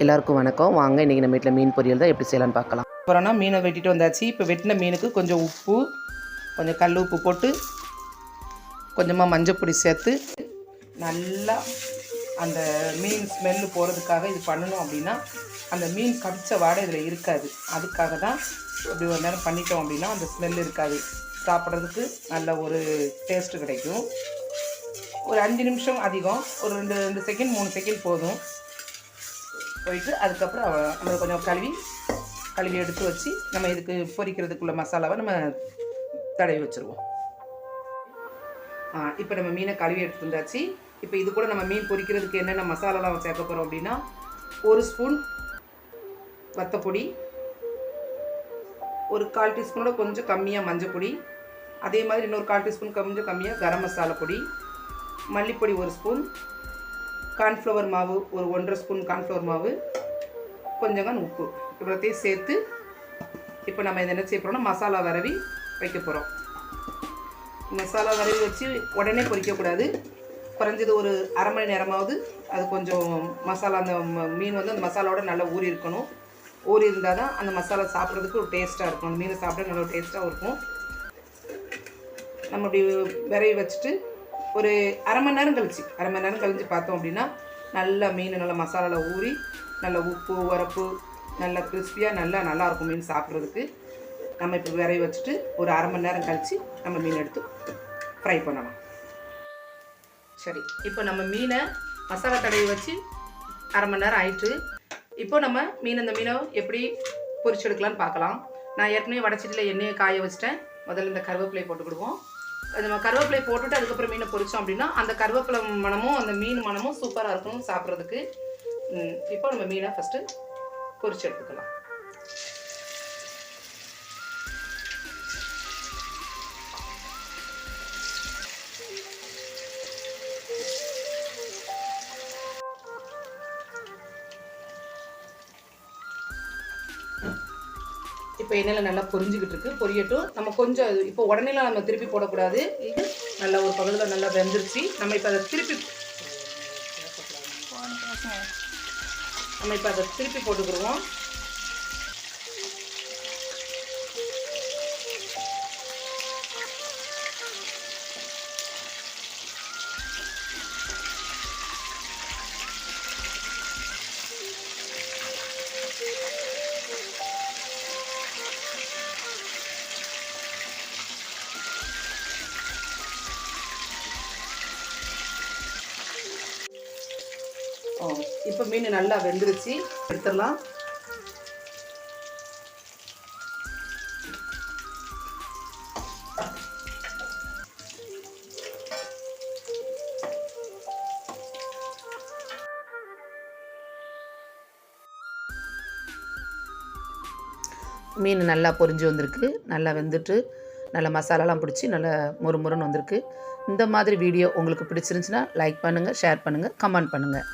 எல்லாருக்கும் வணக்கம். வாங்க இன்றைக்கி நம்ம வீட்டில் மீன் பொரியல் தான் எப்படி செய்யலான்னு பார்க்கலாம். அப்புறம்னா மீனை வெட்டிட்டு வந்தாச்சு. இப்போ வெட்டின மீனுக்கு கொஞ்சம் உப்பு, கொஞ்சம் கல் உப்பு போட்டு கொஞ்சமாக மஞ்சப்பொடி சேர்த்து நல்லா அந்த மீன் ஸ்மெல்லு போகிறதுக்காக இது பண்ணணும். அப்படின்னா அந்த மீன் கடித்த வாடை இதில் இருக்காது. அதுக்காக தான் இப்படி ஒரு நேரம் பண்ணிட்டோம் அப்படின்னா அந்த ஸ்மெல் இருக்காது. சாப்பிட்றதுக்கு நல்ல ஒரு டேஸ்ட்டு கிடைக்கும். ஒரு 5 நிமிஷம் அதிகம், ஒரு 2 செகண்ட் 3 செகண்ட் போதும். போயிட்டு அதுக்கப்புறம் நம்ம கொஞ்சம் கழுவி எடுத்து வச்சு நம்ம இதுக்கு பொரிக்கிறதுக்குள்ள மசாலாவை நம்ம தடவி வச்சுருவோம். இப்போ நம்ம மீனை கழுவி எடுத்து வந்தாச்சு. இப்போ இது கூட நம்ம மீன் பொரிக்கிறதுக்கு என்னென்ன மசாலாலாம் சேர்க்க போகிறோம் அப்படின்னா, 1 ஸ்பூன் வத்தப்பொடி, ஒரு 1/4 டீஸ்பூனோட கொஞ்சம் கம்மியாக மஞ்சள் பொடி, அதே மாதிரி இன்னொரு 1/4 டீஸ்பூன் கொஞ்சம் கம்மியாக கரம் மசாலா பொடி, மல்லிப்பொடி 1 ஸ்பூன், கார்ன்ஃப்ளவர் மாவு ஒரு 1.5 ஸ்பூன் கார்ன்ஃப்ளவர் மாவு, கொஞ்சம் உப்பு, இவ்வளோத்தையும் சேர்த்து இப்போ நம்ம இதை என்ன செய்ய போகிறோம்னா மசாலா வரவி வைக்க போகிறோம். மசாலா வரவி வச்சு உடனே பொரிக்கக்கூடாது. குறைஞ்சது ஒரு அரை மணி நேரமாவது அது கொஞ்சம் மசாலா அந்த மீன் வந்து அந்த மசாலாவோட நல்லா ஊறி இருக்கணும். ஊறி இருந்தால் தான் அந்த மசாலா சாப்பிட்றதுக்கு ஒரு டேஸ்ட்டாக இருக்கும். அந்த மீனை சாப்பிட நல்ல டேஸ்ட்டாகவும் இருக்கும். நம்ம அப்படி விரவி வச்சுட்டு ஒரு அரை மணி நேரம் கழிச்சு பார்த்தோம் அப்படின்னா நல்லா மீன் நல்லா மசாலாவில் ஊறி நல்லா உப்பு உரப்பு நல்லா கிறிஸ்பியாக நல்லாயிருக்கும் மீன் சாப்பிட்றதுக்கு. நம்ம இப்போ விரைவி வச்சுட்டு ஒரு அரை மணி நேரம் கழித்து நம்ம மீன் எடுத்து ஃப்ரை பண்ணலாம். சரி, இப்போ நம்ம மீனை மசாலா தடவி வச்சு அரை மணி நேரம் ஆயிட்டு. இப்போ நம்ம இந்த மீனை எப்படி பொரிச்சு எடுக்கலான்னு பார்க்கலாம். நான் ஏற்கனவே வடச்சட்டியில் எண்ணெயை காய வச்சுட்டேன். முதல்ல இந்த கருவேப்பிலையை போட்டுக்கிடுவோம். நம்ம கருவேப்பிலை போட்டுட்டு அதுக்கப்புறம் மீனை பொரித்தோம் அப்படின்னா அந்த கருவேப்பிலை மணமும் அந்த மீன் மணமும் சூப்பராக இருக்கும் சாப்பிட்றதுக்கு. இப்போ நம்ம மீனை ஃபஸ்ட்டு பொரிச்சு எடுத்துக்கலாம். இப்போ எண்ணெயில் நல்லா பொரிஞ்சுக்கிட்டு இருக்கு. பொரியட்டும். நம்ம கொஞ்சம் இப்போ உடனேலாம் நம்ம திருப்பி போடக்கூடாது. இது நல்லா ஒரு பகுதியில் நல்லா வெந்துருச்சு. நம்ம இப்போ அதை திருப்பி போட்டுக்கிடுவோம். இப்போ மீன் நல்லா வெந்துருச்சு. எடுத்துடலாம். மீன் நல்லா பொரிஞ்சு வந்திருக்கு. நல்லா வெந்துட்டு நல்லா மசாலாலாம் பிடிச்சி நல்லா முறுமுறுன்னு வந்திருக்கு. இந்த மாதிரி வீடியோ உங்களுக்கு பிடிச்சிருந்துச்சுன்னா லைக் பண்ணுங்கள், ஷேர் பண்ணுங்கள், கமெண்ட் பண்ணுங்கள்.